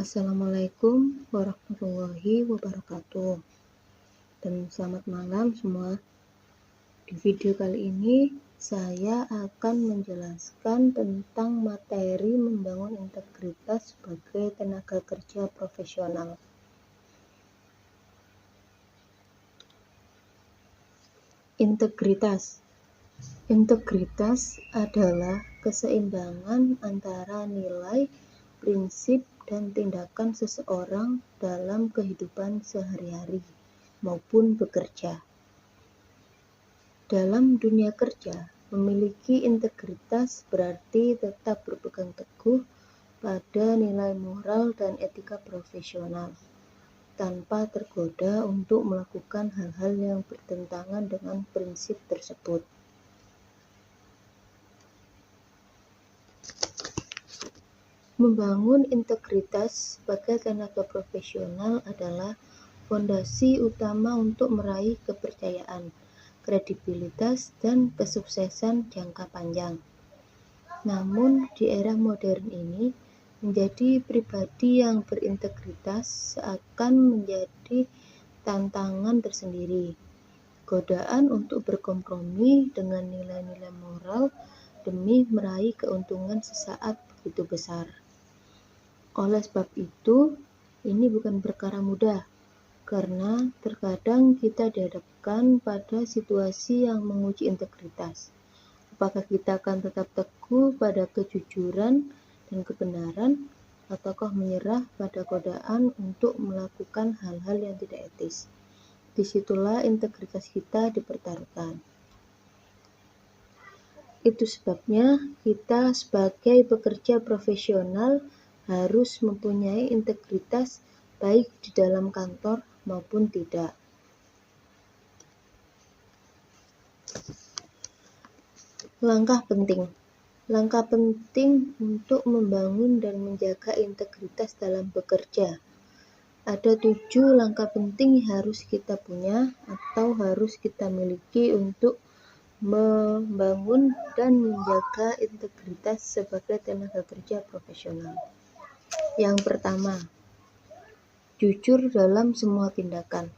Assalamualaikum warahmatullahi wabarakatuh, dan selamat malam semua. Di video kali ini saya akan menjelaskan tentang materi membangun integritas sebagai tenaga kerja profesional. Integritas adalah keseimbangan antara nilai, prinsip, dan tindakan seseorang dalam kehidupan sehari-hari maupun bekerja. Dalam dunia kerja, memiliki integritas berarti tetap berpegang teguh pada nilai moral dan etika profesional, tanpa tergoda untuk melakukan hal-hal yang bertentangan dengan prinsip tersebut. Membangun integritas sebagai tenaga profesional adalah fondasi utama untuk meraih kepercayaan, kredibilitas, dan kesuksesan jangka panjang. Namun, di era modern ini, menjadi pribadi yang berintegritas seakan menjadi tantangan tersendiri. Godaan untuk berkompromi dengan nilai-nilai moral demi meraih keuntungan sesaat begitu besar. Oleh sebab itu, ini bukan perkara mudah, karena terkadang kita dihadapkan pada situasi yang menguji integritas. Apakah kita akan tetap teguh pada kejujuran dan kebenaran, ataukah menyerah pada godaan untuk melakukan hal-hal yang tidak etis? Disitulah integritas kita dipertaruhkan. Itu sebabnya kita sebagai pekerja profesional harus mempunyai integritas baik di dalam kantor maupun tidak. Langkah penting untuk membangun dan menjaga integritas dalam bekerja. Ada 7 langkah penting yang harus kita punya atau harus kita miliki untuk membangun dan menjaga integritas sebagai tenaga kerja profesional. Yang pertama, jujur dalam semua tindakan.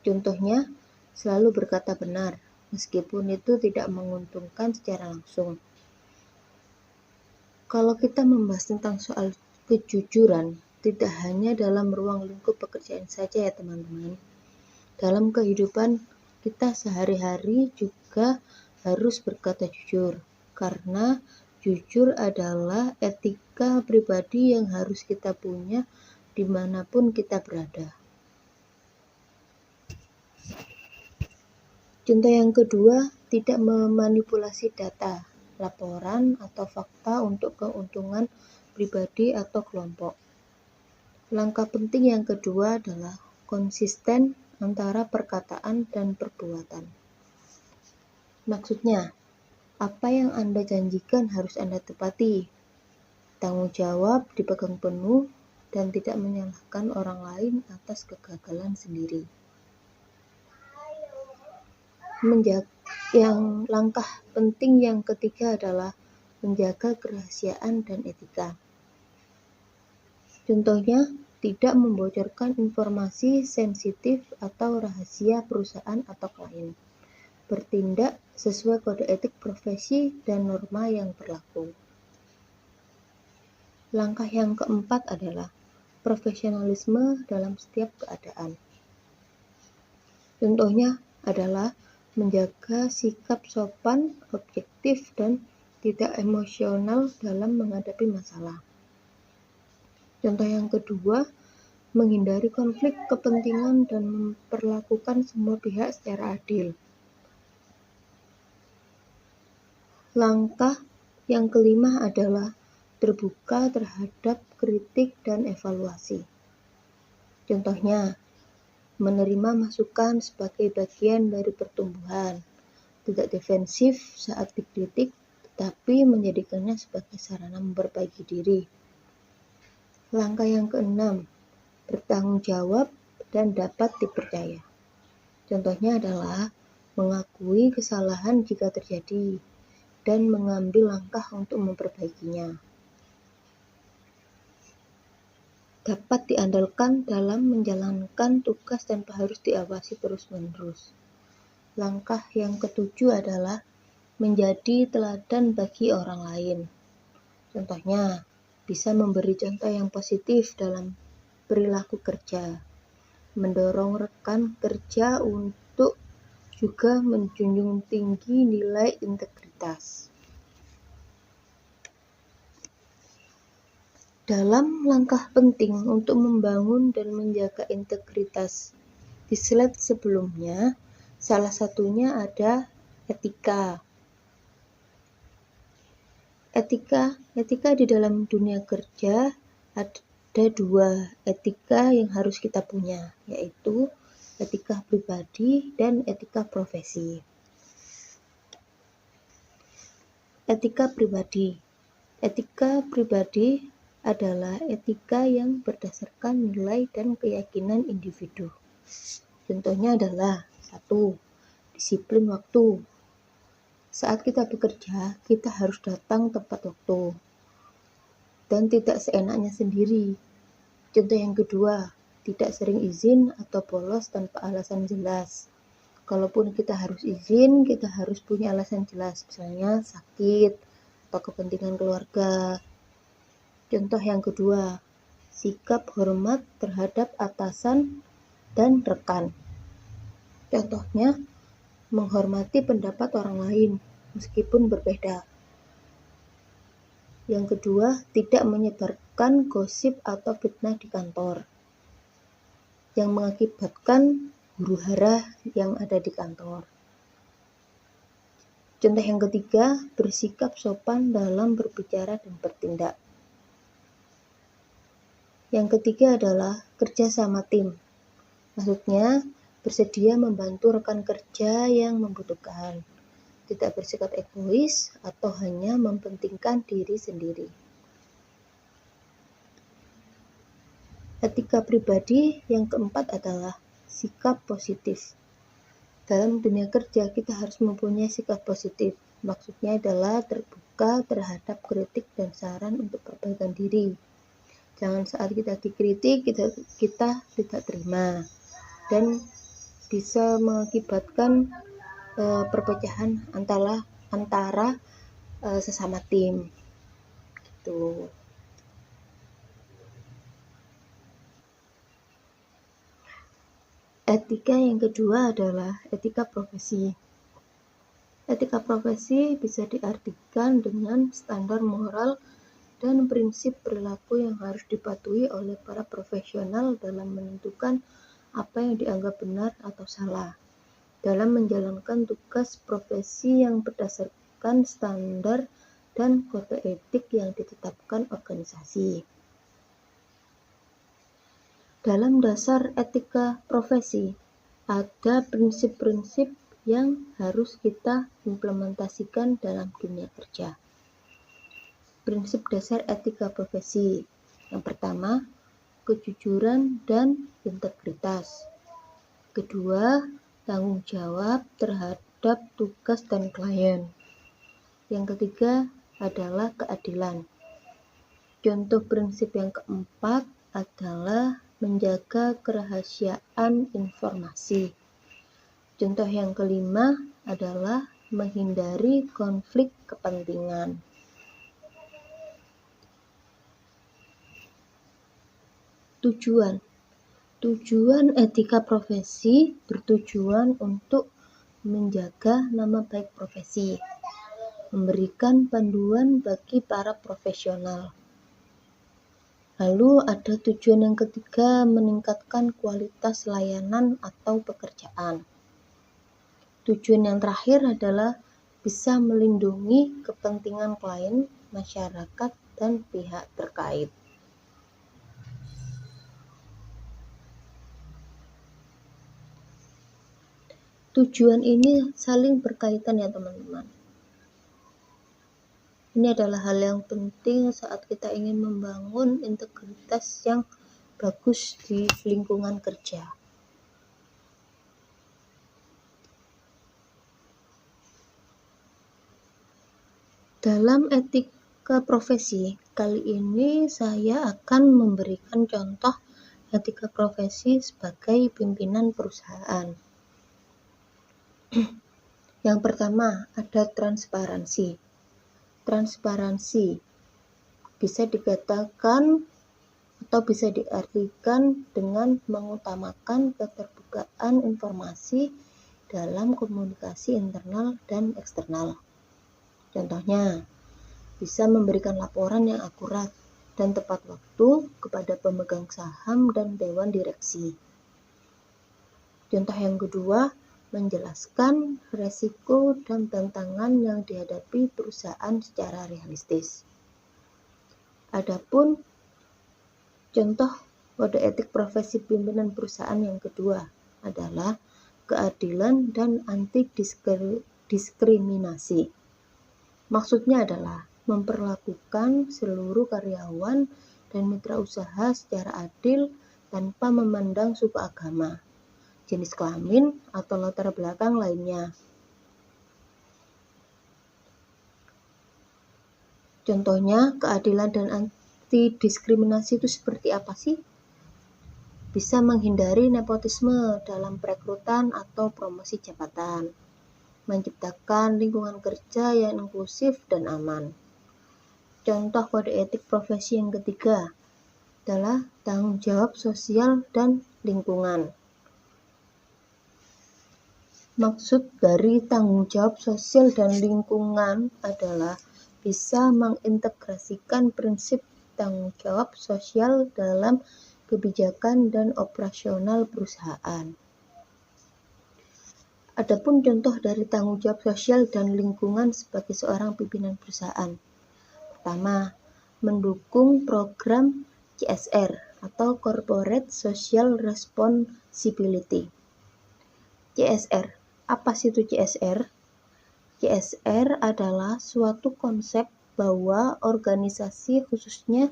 Contohnya, selalu berkata benar, meskipun itu tidak menguntungkan secara langsung. Kalau kita membahas tentang soal kejujuran, tidak hanya dalam ruang lingkup pekerjaan saja ya teman-teman. Dalam kehidupan kita sehari-hari juga harus berkata jujur, karena jujur adalah etika pribadi yang harus kita punya dimanapun kita berada. Contoh yang kedua, tidak memanipulasi data, laporan, atau fakta untuk keuntungan pribadi atau kelompok. Langkah penting yang kedua adalah konsisten antara perkataan dan perbuatan. Maksudnya, apa yang Anda janjikan harus Anda tepati. Tanggung jawab dipegang penuh dan tidak menyalahkan orang lain atas kegagalan sendiri. Langkah penting yang ketiga adalah menjaga kerahasiaan dan etika. Contohnya, tidak membocorkan informasi sensitif atau rahasia perusahaan atau klien. Bertindak sesuai kode etik profesi dan norma yang berlaku. Langkah yang keempat adalah profesionalisme dalam setiap keadaan. Contohnya adalah menjaga sikap sopan, objektif, dan tidak emosional dalam menghadapi masalah. Contoh yang kedua, menghindari konflik kepentingan dan memperlakukan semua pihak secara adil. Langkah yang kelima adalah terbuka terhadap kritik dan evaluasi. Contohnya, menerima masukan sebagai bagian dari pertumbuhan, tidak defensif saat dikritik, tetapi menjadikannya sebagai sarana memperbaiki diri. Langkah yang keenam, bertanggung jawab dan dapat dipercaya. Contohnya adalah mengakui kesalahan jika terjadi dan mengambil langkah untuk memperbaikinya. dapat diandalkan dalam menjalankan tugas tanpa harus diawasi terus-menerus. Langkah yang ketujuh adalah menjadi teladan bagi orang lain. Contohnya, bisa memberi contoh yang positif dalam perilaku kerja, mendorong rekan kerja untuk juga menjunjung tinggi nilai integritas. Dalam langkah penting untuk membangun dan menjaga integritas di slide sebelumnya, salah satunya ada etika. Etika di dalam dunia kerja ada dua etika yang harus kita punya, yaitu etika pribadi dan etika profesi. Etika pribadi adalah etika yang berdasarkan nilai dan keyakinan individu. Contohnya adalah 1. Disiplin waktu. Saat kita bekerja, kita harus datang tepat waktu dan tidak seenaknya sendiri. Contoh yang kedua, tidak sering izin atau bolos tanpa alasan jelas. Kalaupun kita harus izin, kita harus punya alasan jelas, misalnya sakit atau kepentingan keluarga. Contoh yang kedua, sikap hormat terhadap atasan dan rekan. Contohnya, menghormati pendapat orang lain meskipun berbeda. Yang kedua, tidak menyebarkan gosip atau fitnah di kantor yang mengakibatkan huru-hara yang ada di kantor. Contoh yang ketiga, bersikap sopan dalam berbicara dan bertindak. Yang ketiga adalah kerja sama tim. Maksudnya, bersedia membantu rekan kerja yang membutuhkan, tidak bersikap egois atau hanya mementingkan diri sendiri. Etika pribadi yang keempat adalah sikap positif. Dalam dunia kerja, kita harus mempunyai sikap positif. Maksudnya adalah terbuka terhadap kritik dan saran untuk perbaikan diri. Jangan saat kita dikritik, kita tidak terima. Dan bisa mengakibatkan perpecahan antara sesama tim. Gitu. Etika yang kedua adalah etika profesi. Etika profesi bisa diartikan dengan standar moral dan prinsip perilaku yang harus dipatuhi oleh para profesional dalam menentukan apa yang dianggap benar atau salah dalam menjalankan tugas profesi yang berdasarkan standar dan kode etik yang ditetapkan organisasi. Dalam dasar etika profesi, ada prinsip-prinsip yang harus kita implementasikan dalam dunia kerja. Prinsip dasar etika profesi. Yang pertama, kejujuran dan integritas. Kedua, tanggung jawab terhadap tugas dan klien. Yang ketiga adalah keadilan. Contoh prinsip yang keempat adalah menjaga kerahasiaan informasi. Contoh yang kelima adalah menghindari konflik kepentingan. Tujuan etika profesi bertujuan untuk menjaga nama baik profesi, memberikan panduan bagi para profesional. Lalu ada tujuan yang ketiga, meningkatkan kualitas layanan atau pekerjaan. Tujuan yang terakhir adalah bisa melindungi kepentingan klien, masyarakat, dan pihak terkait. Tujuan ini saling berkaitan ya teman-teman. Ini adalah hal yang penting saat kita ingin membangun integritas yang bagus di lingkungan kerja. Dalam etika profesi. Kali ini saya akan memberikan contoh etika profesi sebagai pimpinan perusahaan. Yang pertama, ada transparansi. Transparansi bisa dikatakan atau bisa diartikan dengan mengutamakan keterbukaan informasi dalam komunikasi internal dan eksternal. Contohnya, bisa memberikan laporan yang akurat dan tepat waktu kepada pemegang saham dan dewan direksi. Contoh yang kedua, menjelaskan resiko dan tantangan yang dihadapi perusahaan secara realistis. Adapun contoh kode etik profesi pimpinan perusahaan yang kedua adalah keadilan dan anti diskriminasi. Maksudnya adalah memperlakukan seluruh karyawan dan mitra usaha secara adil tanpa memandang suku agama, jenis kelamin, atau latar belakang lainnya. Contohnya, keadilan dan anti diskriminasi itu seperti apa sih? Bisa menghindari nepotisme dalam perekrutan atau promosi jabatan, menciptakan lingkungan kerja yang inklusif dan aman. Contoh kode etik profesi yang ketiga adalah tanggung jawab sosial dan lingkungan. Maksud dari tanggung jawab sosial dan lingkungan adalah bisa mengintegrasikan prinsip tanggung jawab sosial dalam kebijakan dan operasional perusahaan. Adapun contoh dari tanggung jawab sosial dan lingkungan sebagai seorang pimpinan perusahaan. Pertama, mendukung program CSR atau Corporate Social Responsibility. CSR. Apa sih itu CSR? CSR adalah suatu konsep bahwa organisasi, khususnya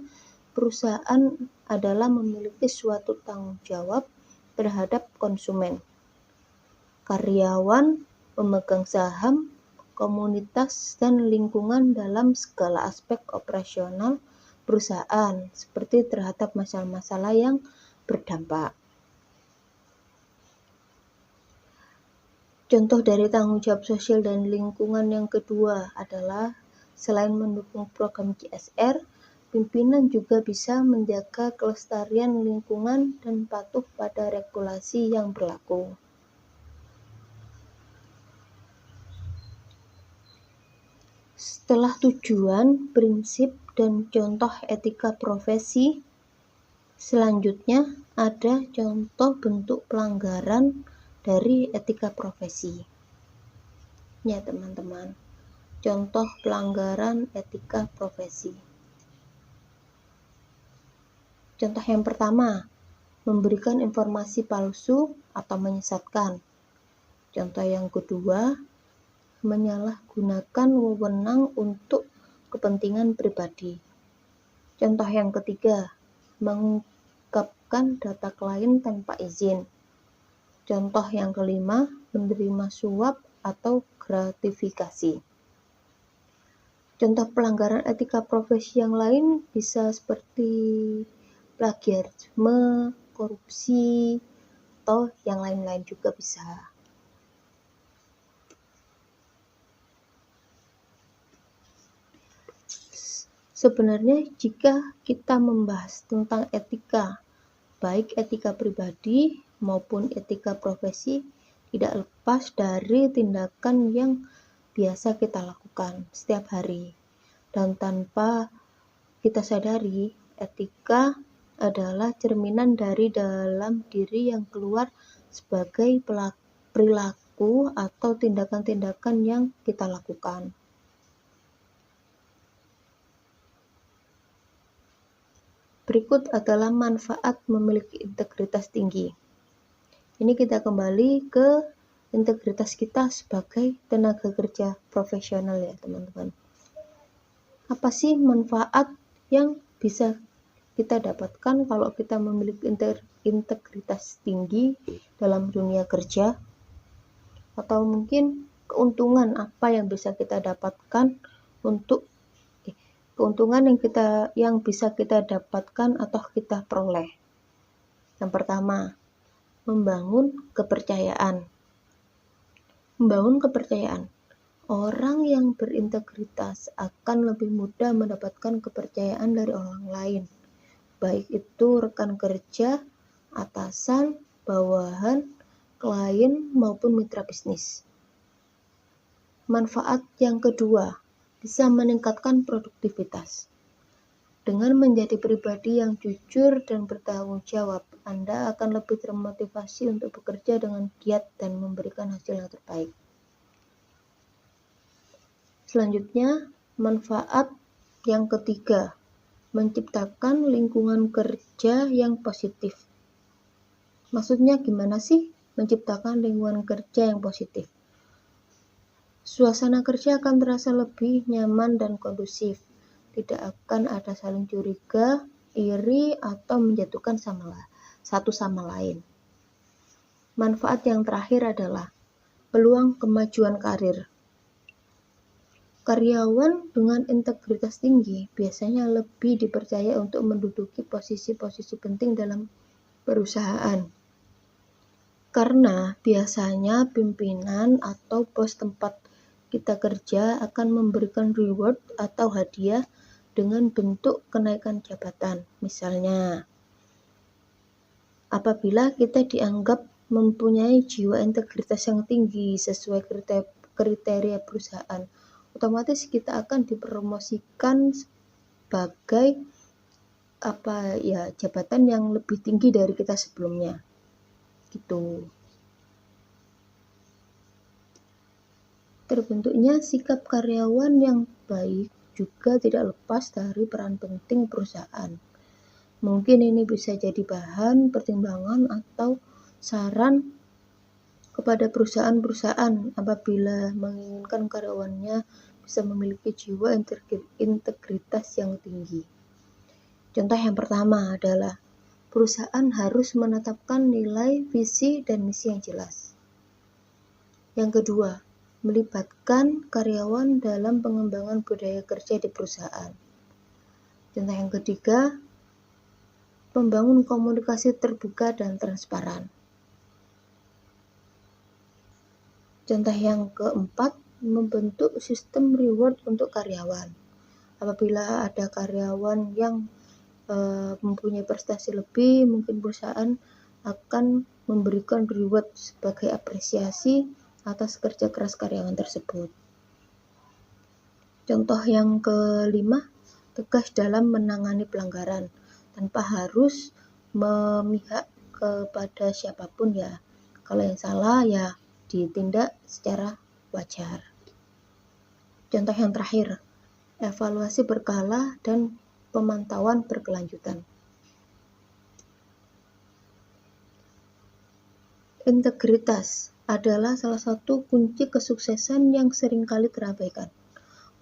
perusahaan, adalah memiliki suatu tanggung jawab terhadap konsumen, karyawan, pemegang saham, komunitas, dan lingkungan dalam segala aspek operasional perusahaan, seperti terhadap masalah-masalah yang berdampak. Contoh dari tanggung jawab sosial dan lingkungan yang kedua adalah selain mendukung program CSR, pimpinan juga bisa menjaga kelestarian lingkungan dan patuh pada regulasi yang berlaku. Setelah tujuan, prinsip, dan contoh etika profesi, selanjutnya ada contoh bentuk pelanggaran dari etika profesi. Ya teman-teman, contoh pelanggaran etika profesi. Contoh yang pertama, memberikan informasi palsu atau menyesatkan. Contoh yang kedua, menyalahgunakan wewenang untuk kepentingan pribadi. Contoh yang ketiga, mengungkapkan data klien tanpa izin. Contoh yang kelima, menerima suap atau gratifikasi. Contoh pelanggaran etika profesi yang lain bisa seperti plagiarisme, korupsi, atau yang lain-lain juga bisa. Sebenarnya jika kita membahas tentang etika, baik etika pribadi maupun etika profesi, tidak lepas dari tindakan yang biasa kita lakukan setiap hari. Dan tanpa kita sadari, etika adalah cerminan dari dalam diri yang keluar sebagai perilaku atau tindakan-tindakan yang kita lakukan. Berikut adalah manfaat memiliki integritas tinggi. Ini kita kembali ke integritas kita sebagai tenaga kerja profesional ya teman-teman. Apa sih manfaat yang bisa kita dapatkan kalau kita memiliki integritas tinggi dalam dunia kerja? Atau mungkin keuntungan apa yang bisa kita dapatkan untuk keuntungan yang bisa kita dapatkan atau kita peroleh. Yang pertama, membangun kepercayaan. Membangun kepercayaan. Orang yang berintegritas akan lebih mudah mendapatkan kepercayaan dari orang lain, baik itu rekan kerja, atasan, bawahan, klien, maupun mitra bisnis. Manfaat yang kedua, bisa meningkatkan produktivitas. Dengan menjadi pribadi yang jujur dan bertanggung jawab, Anda akan lebih termotivasi untuk bekerja dengan giat dan memberikan hasil yang terbaik. Selanjutnya, manfaat yang ketiga, menciptakan lingkungan kerja yang positif. Maksudnya gimana sih menciptakan lingkungan kerja yang positif? Suasana kerja akan terasa lebih nyaman dan kondusif. Tidak akan ada saling curiga, iri, atau menjatuhkan satu sama lain. Manfaat yang terakhir adalah peluang kemajuan karir. Karyawan dengan integritas tinggi biasanya lebih dipercaya untuk menduduki posisi-posisi penting dalam perusahaan. Karena biasanya pimpinan atau bos tempat kita kerja akan memberikan reward atau hadiah dengan bentuk kenaikan jabatan. Misalnya, apabila kita dianggap mempunyai jiwa integritas yang tinggi sesuai kriteria perusahaan, otomatis kita akan dipromosikan sebagai jabatan yang lebih tinggi dari kita sebelumnya. Gitu. Terbentuknya sikap karyawan yang baik juga tidak lepas dari peran penting perusahaan. Mungkin ini bisa jadi bahan pertimbangan atau saran kepada perusahaan-perusahaan apabila menginginkan karyawannya bisa memiliki jiwa integritas yang tinggi. Contoh yang pertama adalah perusahaan harus menetapkan nilai, visi, dan misi yang jelas. Yang kedua, melibatkan karyawan dalam pengembangan budaya kerja di perusahaan. Contoh yang ketiga, membangun komunikasi terbuka dan transparan. Contoh yang keempat, membentuk sistem reward untuk karyawan. Apabila ada karyawan yang mempunyai prestasi lebih, mungkin perusahaan akan memberikan reward sebagai apresiasi atas kerja keras karyawan tersebut. Contoh yang kelima, tegas dalam menangani pelanggaran tanpa harus memihak kepada siapapun ya. Kalau yang salah ya ditindak secara wajar. Contoh yang terakhir, evaluasi berkala dan pemantauan berkelanjutan. Integritas adalah salah satu kunci kesuksesan yang seringkali terabaikan.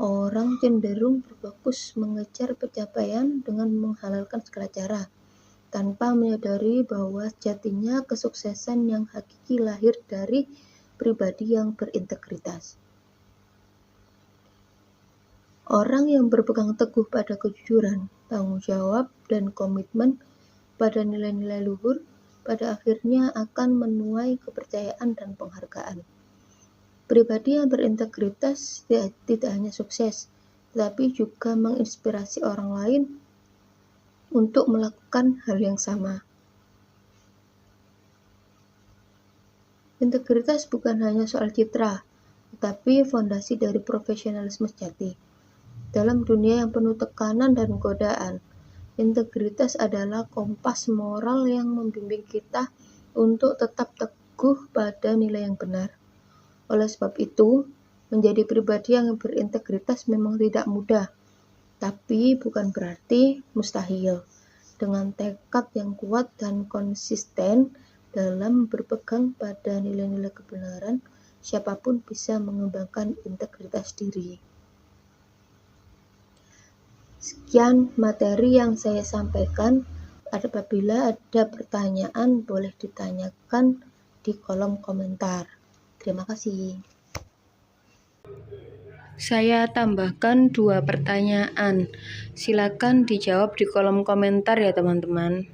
Orang cenderung berfokus mengejar pencapaian dengan menghalalkan segala cara, tanpa menyadari bahwa sejatinya kesuksesan yang hakiki lahir dari pribadi yang berintegritas. Orang yang berpegang teguh pada kejujuran, tanggung jawab, dan komitmen pada nilai-nilai luhur, pada akhirnya akan menuai kepercayaan dan penghargaan. Pribadi yang berintegritas tidak hanya sukses, tetapi juga menginspirasi orang lain untuk melakukan hal yang sama. Integritas bukan hanya soal citra, tetapi fondasi dari profesionalisme sejati. Dalam dunia yang penuh tekanan dan godaan, integritas adalah kompas moral yang membimbing kita untuk tetap teguh pada nilai yang benar. Oleh sebab itu, menjadi pribadi yang berintegritas memang tidak mudah, tapi bukan berarti mustahil. Dengan tekad yang kuat dan konsisten dalam berpegang pada nilai-nilai kebenaran, siapapun bisa mengembangkan integritas diri. Sekian materi yang saya sampaikan. Apabila ada pertanyaan, boleh ditanyakan di kolom komentar. Terima kasih. Saya tambahkan 2 pertanyaan. Silakan dijawab di kolom komentar ya teman-teman.